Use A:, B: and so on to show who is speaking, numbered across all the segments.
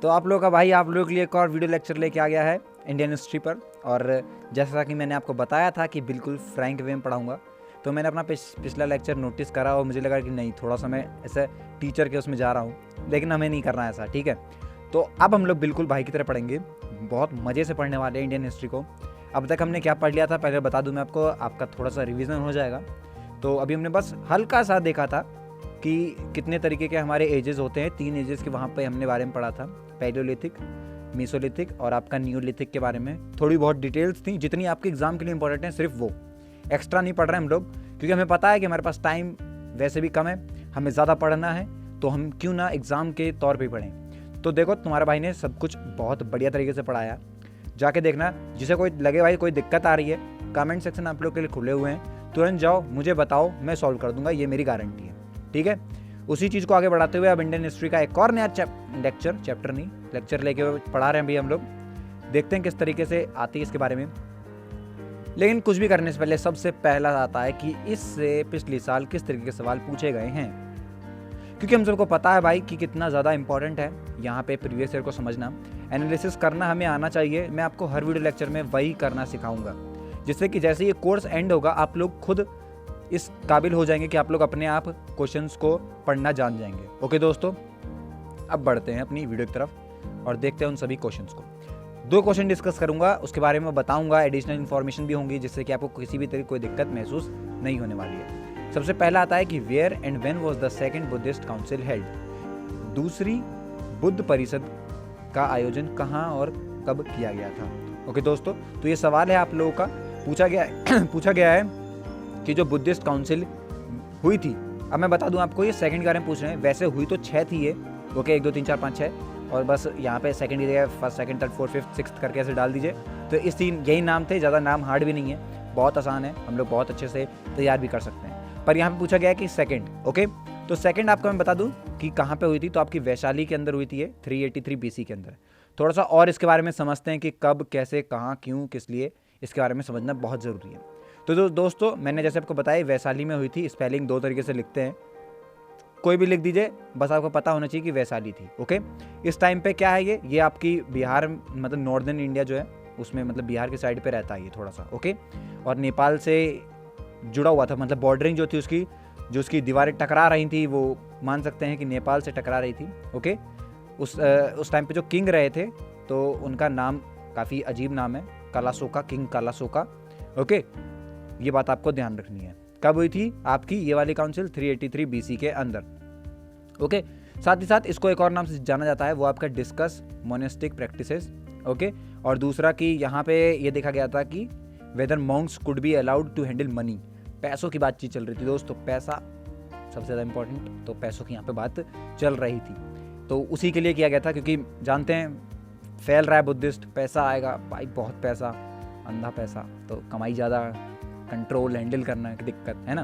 A: तो आप लोगों का भाई आप लोगों के लिए एक और वीडियो लेक्चर लेके आ गया है इंडियन हिस्ट्री पर। और जैसा कि मैंने आपको बताया था कि बिल्कुल फ्रैंक वे में पढ़ाऊँगा, तो मैंने अपना पिछला लेक्चर नोटिस करा और मुझे लगा कि नहीं, थोड़ा सा मैं ऐसे टीचर के उसमें जा रहा हूँ, लेकिन हमें नहीं करना ऐसा, ठीक है। तो अब हम लोग बिल्कुल भाई की तरह पढ़ेंगे, बहुत मज़े से पढ़ने वाले हैं इंडियन हिस्ट्री को। अब तक हमने क्या पढ़ लिया था पहले बता दूं मैं आपको, आपका थोड़ा सा रिवीजन हो जाएगा। तो अभी हमने बस हल्का सा देखा था कि कितने तरीके के हमारे एजेस होते हैं, 3 एजेस के वहाँ पे हमने बारे में पढ़ा था, पैलियोलिथिक, मेसोलिथिक और आपका नियोलिथिक के बारे में थोड़ी बहुत डिटेल्स थी, जितनी आपके एग्जाम के लिए इंपॉर्टेंट है सिर्फ वो। एक्स्ट्रा नहीं पढ़ रहे हम लोग, क्योंकि हमें पता है कि हमारे पास टाइम वैसे भी कम है, हमें ज़्यादा पढ़ना है, तो हम क्यों ना एग्ज़ाम के तौर पर पढ़ें। तो देखो तुम्हारा भाई ने सब कुछ बहुत बढ़िया तरीके से पढ़ाया, जाके देखना। जिसे कोई लगे भाई कोई दिक्कत आ रही है, कमेंट सेक्शन आप लोग के लिए खुले हुए हैं, तुरंत जाओ मुझे बताओ, मैं सॉल्व कर दूंगा, ये मेरी गारंटी है, ठीक है। उसी चीज़ को आगे बढ़ाते हुए अब इंडियन हिस्ट्री का एक और नया लेक्चर लेके पढ़ा रहे हैं भी हम लोग। देखते हैं किस तरीके से आती है इसके बारे में। लेकिन कुछ भी करने से पहले सबसे पहला आता है कि इससे पिछले साल किस तरीके के सवाल पूछे गए हैं, क्योंकि हम सबको पता है भाई कि कितना ज़्यादा इंपॉर्टेंट है यहाँ पे प्रीवियस ईयर को समझना, एनालिसिस करना हमें आना चाहिए। मैं आपको हर वीडियो लेक्चर में वही करना सिखाऊंगा, जिससे कि जैसे ये कोर्स एंड होगा आप लोग खुद इस काबिल हो जाएंगे कि आप लोग अपने आप क्वेश्चंस को पढ़ना जान जाएंगे। ओके दोस्तों, अब बढ़ते हैं अपनी वीडियो की तरफ और देखते हैं उन सभी क्वेश्चंस को। 2 क्वेश्चन डिस्कस करूंगा, उसके बारे में बताऊंगा, एडिशनल इन्फॉर्मेशन भी होंगी, जिससे कि आपको किसी भी तरह कोई दिक्कत महसूस नहीं होने वाली है। सबसे पहला आता है कि where and when was the second Buddhist council held. दूसरी बुद्ध परिषद का आयोजन कहाँ और कब किया गया था। ओके दोस्तों, तो ये सवाल है आप लोगों का, पूछा गया है कि जो बुद्धिस्ट काउंसिल हुई थी, अब मैं बता दूं आपको, ये सेकंड के बारे में पूछ रहे हैं। वैसे हुई तो 6 थी ये, ओके, 1 2 3 4 5 6, और बस यहाँ पे सेकंड की जगह first second third fourth fifth sixth करके ऐसे डाल दीजिए। तो इस 3 यही नाम थे, ज़्यादा नाम हार्ड भी नहीं है, बहुत आसान है, हम लोग बहुत अच्छे से तैयार भी कर सकते हैं। पर यहाँ पे पूछा गया है कि सेकंड, ओके। तो सेकंड आपको मैं बता दूं कि कहाँ पे हुई थी, तो आपकी वैशाली के अंदर हुई थी ये 383 BC के अंदर। थोड़ा सा और इसके बारे में समझते हैं कि कब, कैसे, कहाँ, क्यों, किस लिए, इसके बारे में समझना बहुत ज़रूरी है। तो दोस्तों मैंने जैसे आपको बताया वैशाली में हुई थी। स्पेलिंग 2 तरीके से लिखते हैं, कोई भी लिख दीजिए, बस आपको पता होना चाहिए कि वैशाली थी, ओके। इस टाइम पे क्या है, ये आपकी बिहार, मतलब नॉर्दर्न इंडिया जो है उसमें, मतलब बिहार के साइड पे रहता है ये थोड़ा सा, ओके। और नेपाल से जुड़ा हुआ था, मतलब बॉर्डरिंग जो थी उसकी, जो उसकी दीवारें टकरा रही थी, वो मान सकते हैं कि नेपाल से टकरा रही थी, ओके। उस टाइम पे जो किंग रहे थे तो उनका नाम काफ़ी अजीब नाम है, कालासोका, किंग कालासोका, ओके। ये बात आपको ध्यान रखनी है। कब हुई थी आपकी ये वाली काउंसिल, 383 BC के अंदर, ओके। साथ ही साथ इसको एक और नाम से जाना जाता है, वो आपका डिस्कस मोनेस्टिक प्रैक्टिसेस, ओके। और दूसरा कि यहाँ पे ये देखा गया था कि whether monks could be allowed to handle money. पैसों की बातचीत चल रही थी दोस्तों, पैसा सबसे ज़्यादा इंपॉर्टेंट, तो पैसों की यहाँ पे बात चल रही थी, तो उसी के लिए किया गया था, क्योंकि जानते हैं फैल रहा है बुद्धिस्ट, पैसा आएगा भाई, बहुत पैसा, अंधा पैसा, तो कमाई ज़्यादा, कंट्रोल हैंडल करना की दिक्कत है ना।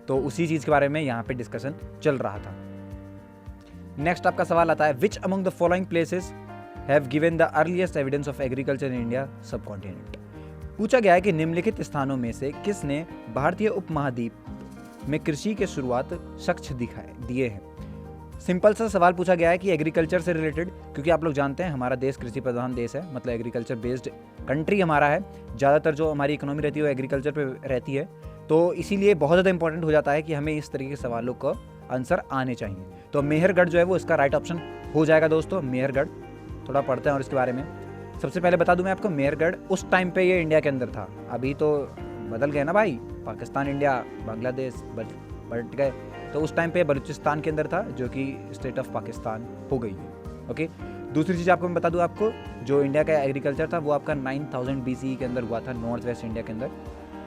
A: तो उसी चीज़ के बारे में यहाँ पे डिस्कशन चल रहा था। नेक्स्ट आपका सवाल आता है, which among the following places have given the earliest evidence of agriculture in India सब कॉन्टिनेंट। पूछा गया है कि निम्नलिखित स्थानों में से किसने भारतीय उपमहाद्वीप में कृषि के शुरुआत साक्ष्य दिए हैं। सिंपल सा सवाल पूछा गया है कि एग्रीकल्चर से रिलेटेड, क्योंकि आप लोग जानते हैं हमारा देश कृषि प्रधान देश है, मतलब एग्रीकल्चर बेस्ड कंट्री हमारा है, ज़्यादातर जो हमारी इकोनॉमी रहती है वो एग्रीकल्चर पे रहती है, तो इसीलिए बहुत ज़्यादा इंपॉर्टेंट हो जाता है कि हमें इस तरीके के सवालों का आंसर आने चाहिए। तो मेहरगढ़ जो है वो इसका राइट ऑप्शन हो जाएगा दोस्तों, मेहरगढ़। थोड़ा पढ़ते हैं और इसके बारे में। सबसे पहले बता दूं मैं आपको, मेहरगढ़ उस टाइम पे ये इंडिया के अंदर था, अभी तो बदल गए ना भाई, पाकिस्तान, इंडिया, बांग्लादेश बट गए, तो उस टाइम पे बलूचिस्तान के अंदर था, जो कि स्टेट ऑफ पाकिस्तान हो गई है, ओके। दूसरी चीज़ आपको मैं बता दूं, आपको जो इंडिया का एग्रीकल्चर था वो आपका 9000 BC के अंदर हुआ था, नॉर्थ वेस्ट इंडिया के अंदर,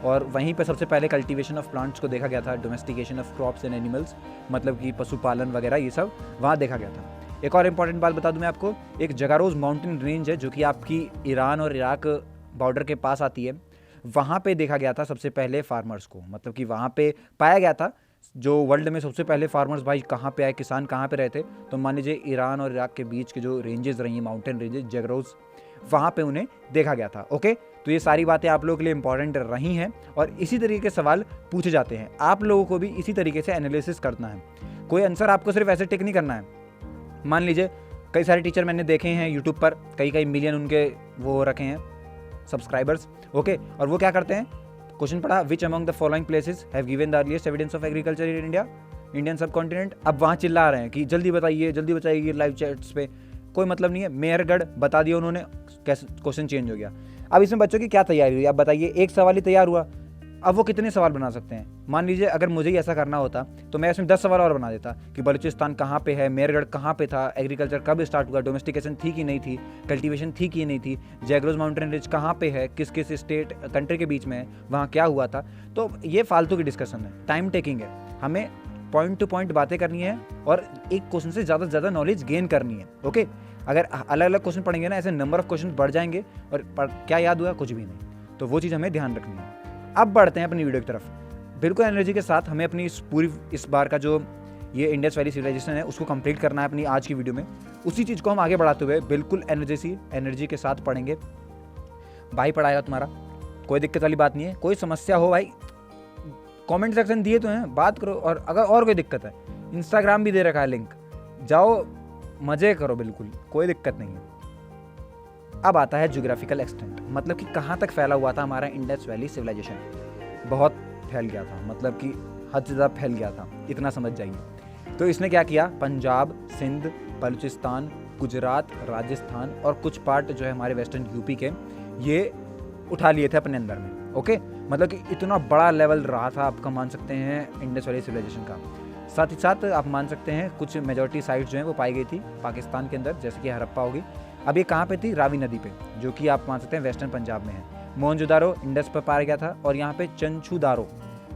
A: और वहीं पे सबसे पहले कल्टीवेशन ऑफ प्लांट्स को देखा गया था, domestication of crops and animals, मतलब कि पशुपालन वगैरह ये सब वहाँ देखा गया था। एक और इम्पॉर्टेंट बात बता दूं मैं आपको, एक जगारोज माउंटेन रेंज है जो कि आपकी ईरान और इराक बॉर्डर के पास आती है, वहाँ पे देखा गया था सबसे पहले फार्मर्स को, मतलब कि वहाँ पे पाया गया था जो वर्ल्ड में सबसे पहले फार्मर्स भाई कहाँ पे आए, किसान कहाँ पे रहते, तो मान लीजिए ईरान और इराक के बीच के जो रेंजेस रही हैं, माउंटेन रेंजेस, जगरोज, वहाँ पे उन्हें देखा गया था, ओके। तो ये सारी बातें आप लोगों के लिए इंपॉर्टेंट रही हैं और इसी तरीके के सवाल पूछे जाते हैं। आप लोगों को भी इसी तरीके से एनालिसिस करना है, कोई आंसर आपको सिर्फ ऐसे टिक नहीं करना है। मान लीजिए कई सारे टीचर मैंने देखे हैं यूट्यूब पर, कई मिलियन उनके वो रखे हैं सब्सक्राइबर्स, ओके। और वो क्या करते हैं, क्वेश्चन पढ़ा, which among the following places have given the earliest evidence of agriculture in India, Indian सब कॉन्टिनेंट। अब वहाँ चिल्ला रहे हैं कि जल्दी बताइए लाइव चैट्स पे, कोई मतलब नहीं है। मेहरगढ़ बता दिया उन्होंने, कैसे क्वेश्चन चेंज हो गया। अब इसमें बच्चों की क्या तैयारी हुई, आप बताइए, एक सवाल ही तैयार हुआ, अब वो कितने सवाल बना सकते हैं। मान लीजिए अगर मुझे ही ऐसा करना होता तो मैं इसमें 10 सवाल और बना देता कि बलूचिस्तान कहाँ पे है, मेहरगढ़ कहाँ पे था, एग्रीकल्चर कब स्टार्ट हुआ, डोमेस्टिकेशन थी कि नहीं थी, कल्टीवेशन थी कि नहीं थी, जैग्रोज माउंटेन रिज कहाँ पे है, किस किस स्टेट कंट्री के बीच में है, वहाँ क्या हुआ था। तो ये फालतू की डिस्कशन है, टाइम टेकिंग है। हमें पॉइंट टू पॉइंट बातें करनी है और एक क्वेश्चन से ज़्यादा नॉलेज गेन करनी है, ओके। अगर अलग अलग क्वेश्चन पढ़ेंगे ना, ऐसे नंबर ऑफ क्वेश्चन बढ़ जाएंगे और क्या याद हुआ, कुछ भी नहीं। तो वो चीज़ हमें ध्यान रखनी है। अब बढ़ते हैं अपनी वीडियो की तरफ, बिल्कुल एनर्जी के साथ। हमें अपनी इस बार का जो ये इंडस वैली सिविलाइजेशन है उसको कंप्लीट करना है अपनी आज की वीडियो में। उसी चीज़ को हम आगे बढ़ाते हुए बिल्कुल एनर्जी के साथ पढ़ेंगे। भाई पढ़ाएगा तुम्हारा, कोई दिक्कत वाली बात नहीं है। कोई समस्या हो भाई, कमेंट सेक्शन दिए तो हैं, बात करो। और अगर और कोई दिक्कत है, इंस्टाग्राम भी दे रखा है लिंक, जाओ मज़े करो, बिल्कुल कोई दिक्कत नहीं है। अब आता है ज्योग्राफिकल एक्सटेंट, मतलब कि कहाँ तक फैला हुआ था हमारा इंडस वैली सिविलाइजेशन। बहुत फैल गया था, मतलब कि हद से ज़्यादा फैल गया था, इतना समझ जाइए। तो इसने क्या किया, पंजाब, सिंध, बलूचिस्तान, गुजरात, राजस्थान और कुछ पार्ट जो है हमारे वेस्टर्न यूपी के, ये उठा लिए थे अपने अंदर में, ओके। मतलब कि इतना बड़ा लेवल रहा था, आपका मान सकते हैं इंडस वैली सिविलाइजेशन का। साथ ही साथ आप मान सकते हैं कुछ मेजॉरिटी साइट्स जो हैं वो पाई गई थी पाकिस्तान के अंदर, जैसे कि हड़प्पा होगी। अब ये कहाँ पे थी, रावी नदी पे, जो कि आप मान सकते हैं वेस्टर्न पंजाब में है। मोहनजोदारो इंडस पर पाया गया था और यहाँ पे चंचूदारो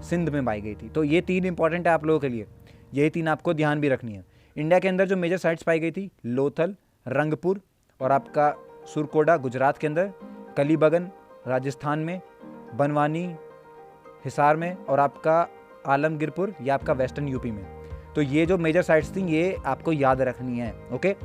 A: सिंध में पाई गई थी। तो ये 3 इंपॉर्टेंट है आप लोगों के लिए, यही 3 आपको ध्यान भी रखनी है। इंडिया के अंदर जो मेजर साइट्स पाई गई थी, लोथल, रंगपुर और आपका सुरकोडा गुजरात के अंदर, कलीबगन राजस्थान में, बनवानी हिसार में और आपका आलमगीरपुर ये आपका वेस्टर्न यूपी में। तो ये जो मेजर साइट्स थी ये आपको याद रखनी है, ओके।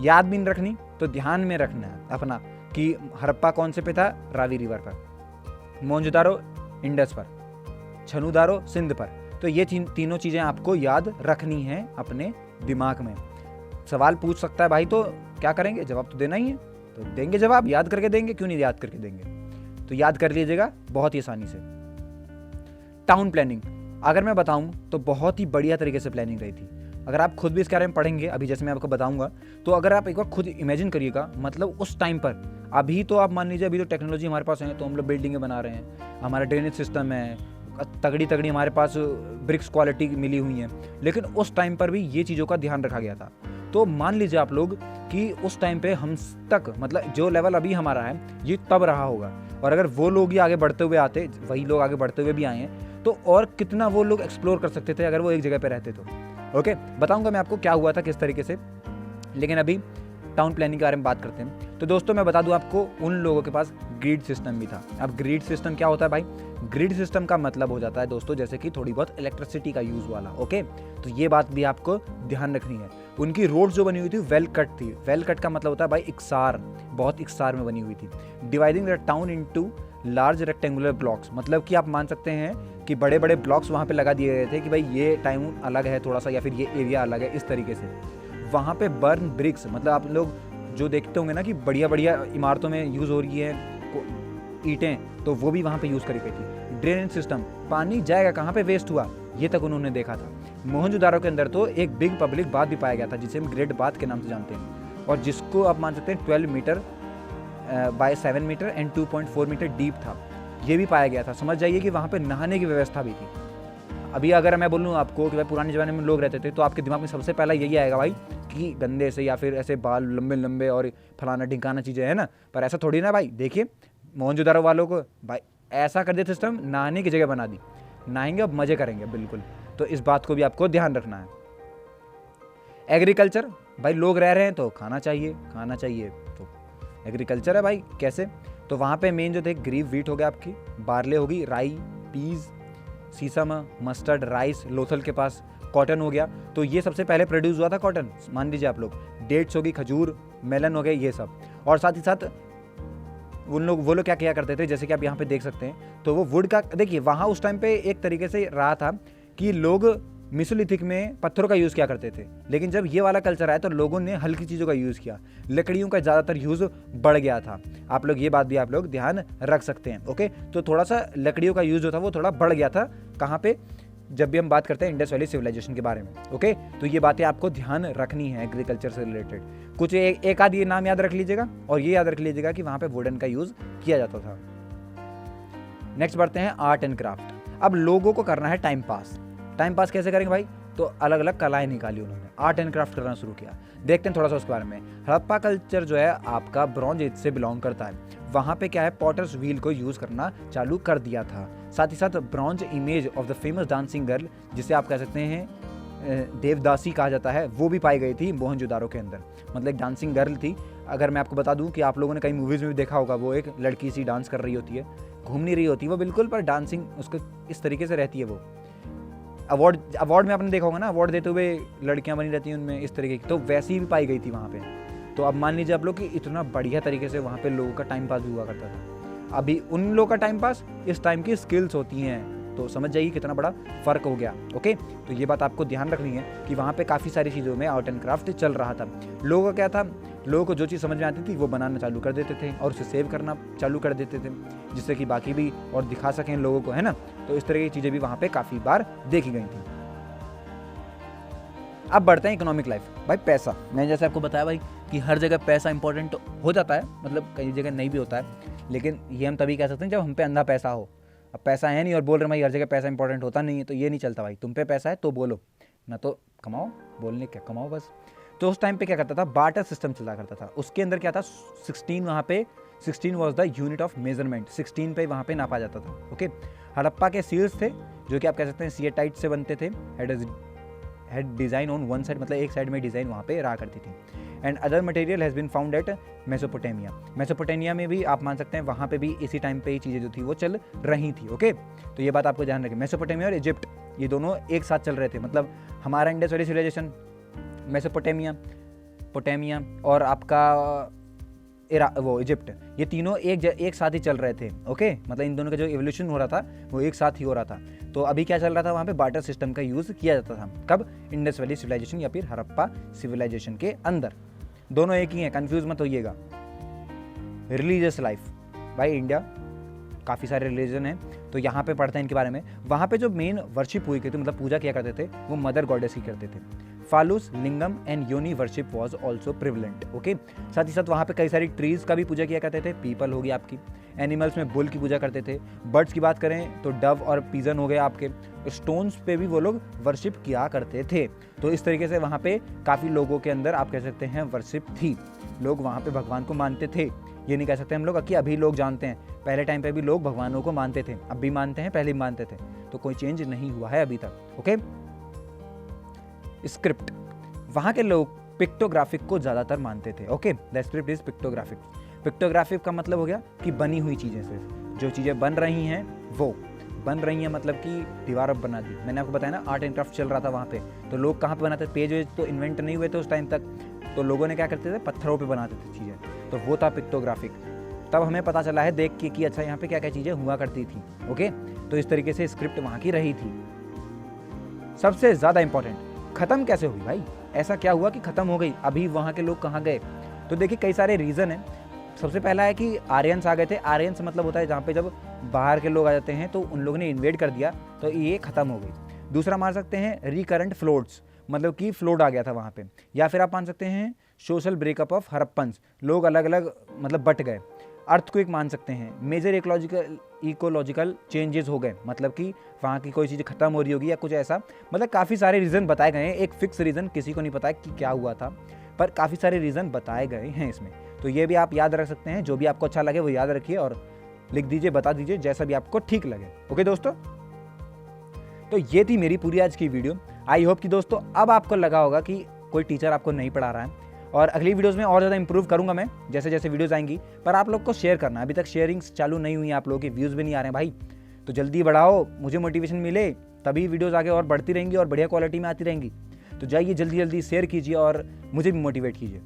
A: याद भी नहीं रखनी तो ध्यान में रखना है अपना कि हड़प्पा कौन से पे था, रावी रिवर पर, मोहनजोदारो इंडस पर, छनूदारो सिंध पर। तो ये तीनों चीज़ें आपको याद रखनी है अपने दिमाग में। सवाल पूछ सकता है भाई, तो क्या करेंगे, जवाब तो देना ही है, तो देंगे जवाब, याद करके देंगे, क्यों नहीं याद करके देंगे। तो याद कर लीजिएगा बहुत ही आसानी से। टाउन प्लानिंग अगर मैं बताऊं तो बहुत ही बढ़िया तरीके से प्लानिंग रही थी। अगर आप खुद भी इसके बारे में पढ़ेंगे, अभी जैसे मैं आपको बताऊंगा, तो अगर आप एक बार खुद इमेजिन करिएगा, मतलब उस टाइम पर, अभी तो आप मान लीजिए अभी तो टेक्नोलॉजी हमारे पास है, तो हम लोग बिल्डिंगें बना रहे हैं, हमारा ड्रेनेज सिस्टम है, तगड़ी हमारे पास ब्रिक्स क्वालिटी मिली हुई है, लेकिन उस टाइम पर भी ये चीज़ों का ध्यान रखा गया था। तो मान लीजिए आप लोग कि उस टाइम पे हम तक, मतलब जो लेवल अभी हमारा है ये तब रहा होगा, और अगर वो लोग ही आगे बढ़ते हुए आते, वही लोग आगे बढ़ते हुए भी आए हैं, तो और कितना वो लोग एक्सप्लोर कर सकते थे अगर वो एक जगह पे रहते तो, ओके। बताऊंगा मैं आपको क्या हुआ था किस तरीके से, लेकिन अभी टाउन प्लानिंग के बारे में बात करते हैं। तो दोस्तों मैं बता दूं आपको, उन लोगों के पास ग्रिड सिस्टम भी था। अब ग्रिड सिस्टम क्या होता है भाई, ग्रिड सिस्टम का मतलब हो जाता है दोस्तों जैसे कि थोड़ी बहुत इलेक्ट्रिसिटी का यूज़ वाला, ओके। तो ये बात भी आपको ध्यान रखनी है। उनकी रोड जो बनी हुई थी वेल कट थी। वेल कट का मतलब होता है भाई इकसार, बहुत इकसार में बनी हुई थी। Dividing the town into large rectangular blocks, मतलब कि आप मान सकते हैं कि बड़े बड़े ब्लॉक्स वहाँ पे लगा दिए गए थे कि भाई ये टाउन अलग है थोड़ा सा, या फिर ये एरिया अलग है, इस तरीके से। वहाँ पे बर्न ब्रिक्स, मतलब आप लोग जो देखते होंगे ना कि बढ़िया बढ़िया इमारतों में यूज़ हो रही है ईंटें, तो वो भी वहाँ पे यूज़ करी गई थी। ड्रेनेज सिस्टम, पानी जाएगा कहाँ पे, वेस्ट हुआ, ये तक उन्होंने देखा था। मोहनजोदारो के अंदर तो एक बिग पब्लिक बाथ भी पाया गया था जिसे हम ग्रेट बाथ के नाम से जानते हैं, और जिसको आप मान सकते हैं 12 metre by 7 metre and 2.4 metre deep था, ये भी पाया गया था। समझ जाइए कि वहाँ पे नहाने की व्यवस्था भी थी। अभी अगर मैं बोलूँ आपको कि भाई पुराने ज़माने में लोग रहते थे, तो आपके दिमाग में सबसे पहला यही आएगा भाई कि गंदे से या फिर ऐसे बाल लंबे लंबे और फलाना ढिकाना चीज़ें है ना, पर ऐसा थोड़ी ना भाई। देखिए मोहनजोदारो वालों को भाई ऐसा कर दिया सिस्टम, नहाने की जगह बना दी, नहाएंगे अब मज़े करेंगे बिल्कुल। तो इस बात को भी आपको ध्यान रखना है। एग्रीकल्चर, भाई लोग रह रहे हैं तो खाना चाहिए, तो एग्रीकल्चर है भाई। कैसे, तो वहाँ पे मेन जो थे ग्रीव व्हीट हो गया, आपकी बार्ले होगी, राई, पीज, सीसम, मस्टर्ड, राइस, लोथल के पास कॉटन हो गया। तो ये सबसे पहले प्रोड्यूस हुआ था कॉटन, मान लीजिए आप लोग। डेट्स होगी, खजूर, मेलन हो गए, ये सब। और साथ ही साथ वो लोग क्या किया करते थे, जैसे कि आप यहाँ पे देख सकते हैं, तो वो वुड का, देखिए वहाँ उस टाइम पे एक तरीके से रहा था कि लोग मिसोलिथिक में पत्थरों का यूज़ किया करते थे, लेकिन जब ये वाला कल्चर आया तो लोगों ने हल्की चीज़ों का यूज़ किया, लकड़ियों का ज़्यादातर यूज़ बढ़ गया था। आप लोग ये बात भी आप लोग ध्यान रख सकते हैं। ओके, तो थोड़ा सा लकड़ियों का यूज़ जो था वो थोड़ा बढ़ गया था। कहाँ पे? जब भी हम बात करते हैं इंडस वैली सिविलाइजेशन के बारे में। ओके, तो ये बातें आपको ध्यान रखनी है एग्रीकल्चर से रिलेटेड। कुछ एक आध ये नाम याद रख लीजिएगा, और ये याद रख लीजिएगा कि वहाँ पे वुडन का यूज़ किया जाता था। नेक्स्ट बढ़ते हैं आर्ट एंड क्राफ्ट। अब लोगों को करना है टाइम पास। टाइम पास कैसे करेंगे भाई? तो अलग अलग कलाएं निकाली उन्होंने, आर्ट एंड क्राफ्ट करना शुरू किया। देखते हैं थोड़ा सा उसके बारे में। हड़प्पा कल्चर जो है आपका ब्रॉन्ज एज से बिलोंग करता है। वहाँ पे क्या है, पॉटर्स व्हील को यूज़ करना चालू कर दिया था। साथ ही साथ bronze image of the famous dancing girl, जिसे आप कह सकते हैं देवदासी कहा जाता है, वो भी पाई गई थी मोहनजोदारो के अंदर। मतलब एक डांसिंग गर्ल थी। अगर मैं आपको बता दूं कि आप लोगों ने कई मूवीज़ में भी देखा होगा, वो एक लड़की सी डांस कर रही होती है, घूम नहीं रही होती वो बिल्कुल, पर डांसिंग उसको इस तरीके से रहती है। वो अवार्ड में आपने देखा होगा ना, अवार्ड देते हुए लड़कियां बनी रहती हैं उनमें इस तरीके की, तो वैसी ही भी पाई गई थी वहाँ पे। तो अब मान लीजिए आप लोग कि इतना बढ़िया तरीके से वहाँ पे लोगों का टाइम पास भी हुआ करता था। अभी उन लोगों का टाइम पास इस टाइम की स्किल्स होती हैं, तो समझ जाइए कितना बड़ा फ़र्क हो गया। ओके, तो ये बात आपको ध्यान रखनी है कि वहाँ पे काफ़ी सारी चीज़ों में आर्ट एंड क्राफ्ट चल रहा था। लोगों का क्या था, लोगों को जो चीज़ समझ में आती थी वो बनाना चालू कर देते थे और उसे सेव करना चालू कर देते थे, जिससे कि बाकी भी और दिखा सकें लोगों को, है ना। तो इस तरह की चीज़ें भी वहाँ पे काफ़ी बार देखी गई थी। अब बढ़ते हैं इकोनॉमिक लाइफ। भाई पैसा, मैंने जैसे आपको बताया भाई कि हर जगह पैसा इंपॉर्टेंट हो जाता है, मतलब कई जगह नहीं भी होता है, लेकिन ये हम तभी कह सकते हैं जब हम पे अंधा पैसा हो। अब पैसा है नहीं और बोल रहे भाई हर जगह पैसा इंपॉर्टेंट होता नहीं है, तो ये नहीं चलता भाई। तुम पे पैसा है तो बोलो, ना तो कमाओ, बोलने क्या कमाओ बस। तो उस टाइम पे क्या करता था, बार्टर सिस्टम चला करता था। उसके अंदर क्या था, 16 वहाँ पे 16 was the unit of measurement, 16 पे वहाँ पे नापा जाता था। ओके, हड़प्पा के सील्स थे जो कि आप कह सकते हैं सिएटाइट से बनते थे। Head design on one side, मतलब एक साइड में डिज़ाइन वहाँ पे रहा करती थी। And other material has been found at Mesopotamia. Mesopotamia में भी आप मान सकते हैं वहाँ पे भी इसी टाइम पे ये चीज़ें जो थी वो चल रही थी। ओके, तो ये बात आपको ध्यान रखें। मेसोपोटामिया और इजिप्ट ये दोनों एक साथ चल रहे थे, मतलब हमारा इंडस वैली सिविलाइजेशन, मेसोपोटामिया और आपका वो इजिप्ट, ये तीनों एक साथ ही चल रहे थे। ओके, मतलब इन दोनों का जो एवोल्यूशन हो रहा था वो एक साथ ही हो रहा था। तो अभी क्या चल रहा था, वहाँ पे बार्टर सिस्टम का यूज़ किया जाता था। कब? इंडस वैली सिविलाइजेशन या फिर हड़प्पा सिविलाइजेशन के अंदर। दोनों एक ही हैं, कंफ्यूज मत होइएगा। रिलीजियस लाइफ, भाई इंडिया काफ़ी सारे रिलीजन हैं, तो यहाँ पे पढ़ते हैं इनके बारे में। वहाँ पे जो मेन वर्शिप हुई करती, मतलब पूजा किया करते थे, वो मदर गॉडेस की करते थे। फालूस, लिंगम एंड योनी worship was also prevalent. Okay, साथ ही साथ वहाँ पे कई सारी ट्रीज़ का भी पूजा किया करते थे। पीपल हो गई आपकी, एनिमल्स में बुल की पूजा करते थे। बर्ड्स की बात करें तो डव और पीजन हो गए आपके। स्टोन्स पे भी वो लोग वर्शिप किया करते थे। तो इस तरीके से वहाँ पे काफ़ी लोगों के अंदर आप कह सकते हैं वर्शिप थी। लोग वहाँ पे भगवान को मानते थे। ये नहीं कह सकते हम लोग कि अभी लोग जानते हैं, पहले टाइम पे भी लोग भगवानों को मानते थे, अब भी मानते हैं, पहले भी मानते थे। तो कोई चेंज नहीं हुआ है अभी तक। ओके, स्क्रिप्ट, वहाँ के लोग पिक्टोग्राफिक को ज़्यादातर मानते थे। Okay, the script is pictographic. Pictographic का मतलब हो गया कि बनी हुई चीज़ें से, जो चीज़ें बन रही हैं वो बन रही हैं, मतलब कि दीवार अब बना दी। मैंने आपको बताया ना आर्ट एंड क्राफ्ट चल रहा था वहाँ पे, तो लोग कहाँ पे बनाते थे, पेज वेज तो इन्वेंट नहीं हुए थे उस टाइम तक, तो लोगों ने क्या करते थे, पत्थरों पे बनाते थे चीज़ें, तो वो था पिक्टोग्राफिक। तब हमें पता चला है देख के कि अच्छा यहाँ पे क्या क्या चीज़ें हुआ करती थी। ओके, तो इस तरीके से स्क्रिप्ट वहाँ की रही थी। सबसे ज़्यादा इंपॉर्टेंट, ख़त्म कैसे हुई भाई, ऐसा क्या हुआ कि ख़त्म हो गई, अभी वहाँ के लोग कहाँ गए? तो देखिए कई सारे रीज़न हैं। सबसे पहला है कि आर्यंस आ गए थे। आर्यंस मतलब होता है जहाँ पे जब बाहर के लोग आ जाते हैं तो उन लोगों ने इन्वेड कर दिया, तो ये ख़त्म हो गई। दूसरा मान सकते हैं रिकरेंट फ्लोड्स, मतलब कि फ्लोड आ गया था वहाँ पे। या फिर आप मान सकते हैं सोशल ब्रेकअप ऑफ हड़प्पन्स, लोग अलग अलग मतलब बट गए। अर्थक्वेक मान सकते हैं। मेजर इकोलॉजिकल चेंजेस हो गए, मतलब कि वहाँ की कोई चीज़ खत्म हो रही होगी या कुछ ऐसा, मतलब काफ़ी सारे रीज़न बताए गए हैं। एक फिक्स रीज़न किसी को नहीं पता है कि क्या हुआ था, पर काफ़ी सारे रीज़न बताए गए हैं इसमें। तो ये भी आप याद रख सकते हैं, जो भी आपको अच्छा लगे वो याद रखिए और लिख दीजिए, बता दीजिए, जैसा भी आपको ठीक लगे। ओके दोस्तों, तो ये थी मेरी पूरी आज की वीडियो। आई होप कि दोस्तों अब आपको लगा होगा कि कोई टीचर आपको नहीं पढ़ा रहा है, और अगली वीडियोस में और ज़्यादा इंप्रूव करूंगा मैं जैसे जैसे वीडियोस आएंगी। पर आप लोग को शेयर करना, अभी तक शेयरिंग्स चालू नहीं हुई, आप लोगों के व्यूज़ भी नहीं आ रहे हैं भाई, तो जल्दी बढ़ाओ, मुझे मोटिवेशन मिले, तभी वीडियोज़ आगे और बढ़ती रहेंगी और बढ़िया क्वालिटी में आती रहेंगी। तो जाइए जल्दी जल्दी शेयर कीजिए और मुझे भी मोटिवेट कीजिए।